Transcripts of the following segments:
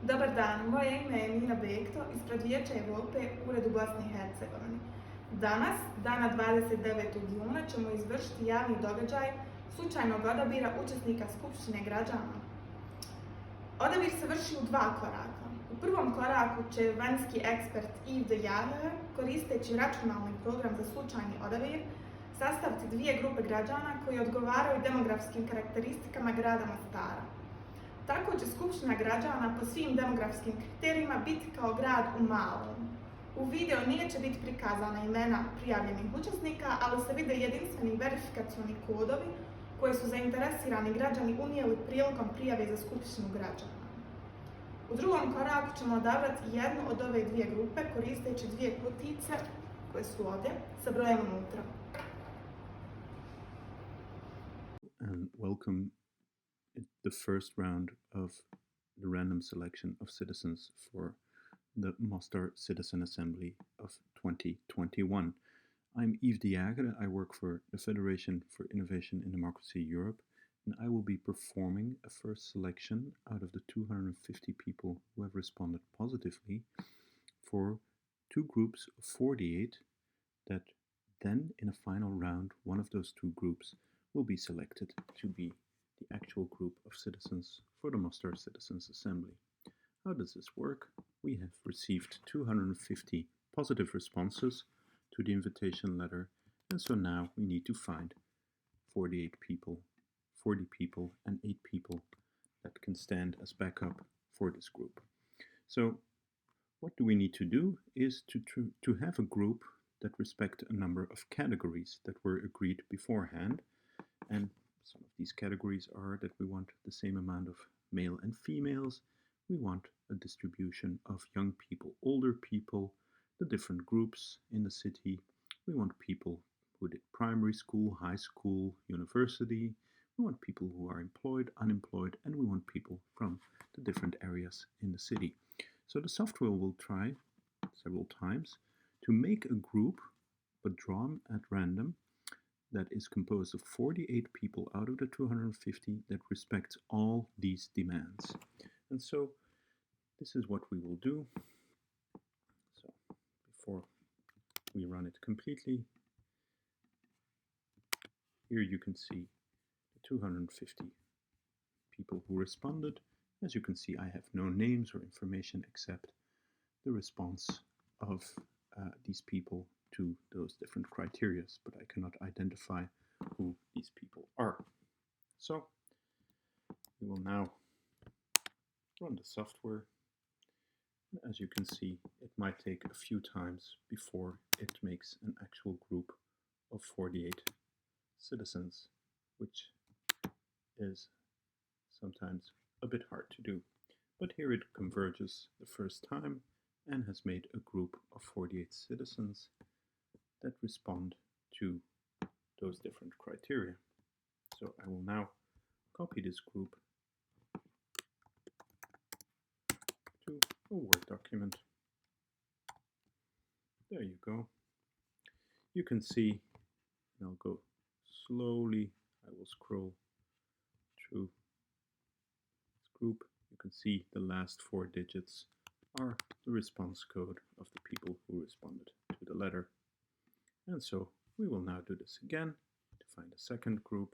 Dobar dan, moje ime je Mina Bekto ispred Vijeća Evrope u Uredu Bosne i Hercegovine. Danas, dana 29. juna, ćemo izvršiti javni događaj slučajnog odabira učesnika Skupštine građana. Odabir se vrši u dva koraka. U prvom koraku će vanjski ekspert Yves de Jare, koristeći računalni program za slučajni odabir, sastaviti dvije grupe građana koji odgovaraju demografskim karakteristikama grada Mostara. Tako će Skupština građana po svim demografskim kriterijima biti kao grad u malom. U video neće biti prikazana imena prijavljenih učesnika, ali se vide jedinstveni verifikacioni kodovi koje su zainteresirani građani unijeli prilikom prijave za Skupštinu građana. U drugom koraku ćemo odabrati jednu od ove dvije grupe koristeći dvije kutice koje su ovdje sa brojem unutra. And welcome the first round of the random selection of citizens for the Mostar Citizen Assembly of 2021. I'm Yves de Jager. I work for the Federation for Innovation in Democracy Europe, and I will be performing a first selection out of the 250 people who have responded positively for two groups of 48 that then in a final round, one of those two groups will be selected to be the actual group of citizens for the Mostar Citizens Assembly. How does this work? We have received 250 positive responses to the invitation letter, and so now we need to find 48 people, 40 people and 8 people that can stand as backup for this group. So what do we need to do is to have a group that respect a number of categories that were agreed beforehand, and some of these categories are that we want the same amount of male and females, we want a distribution of young people, older people, the different groups in the city, we want people who did primary school, high school, university, we want people who are employed, unemployed, and we want people from the different areas in the city. So the software will try several times to make a group, but drawn at random, that is composed of 48 people out of the 250 that respects all these demands. And so this is what we will do. So before we run it completely, here you can see the 250 people who responded. As you can see, I have no names or information except the response of these people to those different criteria, but I cannot identify who these people are. So we will now run the software. As you can see, it might take a few times before it makes an actual group of 48 citizens, which is sometimes a bit hard to do. But here it converges the first time and has made a group of 48 citizens that respond to those different criteria. So I will now copy this group to a Word document. There you go. You can see, and I'll go slowly, I will scroll through this group. You can see the last 4 digits are the response code of the people who responded to the letter. And so we will now do this again to find a second group.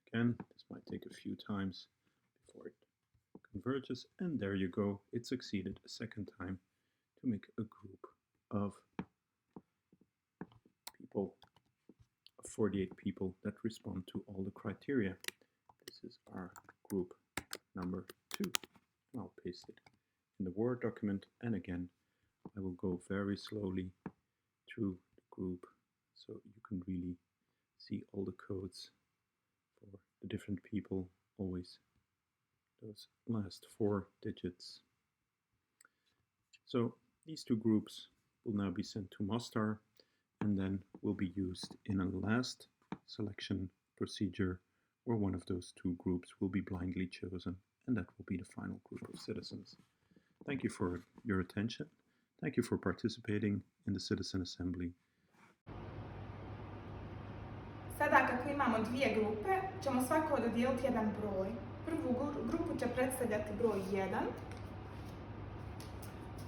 Again, this might take a few times before it converges, and there you go, it succeeded a second time to make a group of people, of 48 people that respond to all the criteria. This is our group number 2. I'll paste it in the Word document, and again I will go very slowly through the group so you can really see all the codes for the different people, always those last 4 digits. So these two groups will now be sent to Mostaru and then will be used in a last selection procedure where one of those two groups will be blindly chosen, and that will be the final group of citizens. Thank you for your attention. Thank you for participating in the Citizen Assembly. imamo dvije grupe, ćemo svako dodijeliti jedan broj. Prvu grupu će predstavljati broj 1,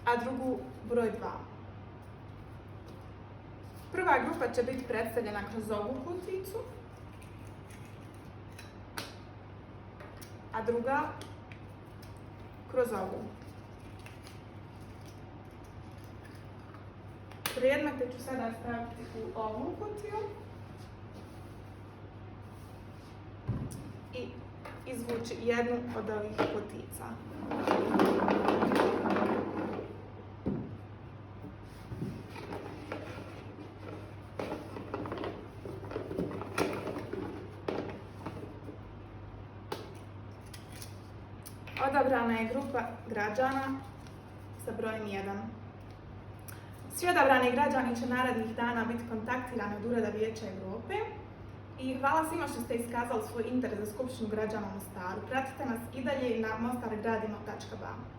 a drugu broj 2. Prva grupa će biti predstavljena kroz ovu kutijicu, a druga kroz ovu. Predmete ću sada staviti u ovu kutiju i izvući jednu od ovih kutijica. Odabrana je grupa građana sa brojem 1. Svi odabrani građani će narednih dana biti kontaktirani od Ureda Vijeća Evrope i hvala svima što ste iskazali svoj interes za Skupštinu građana u Mostaru. Pratite nas i dalje na mostargradimo.ba.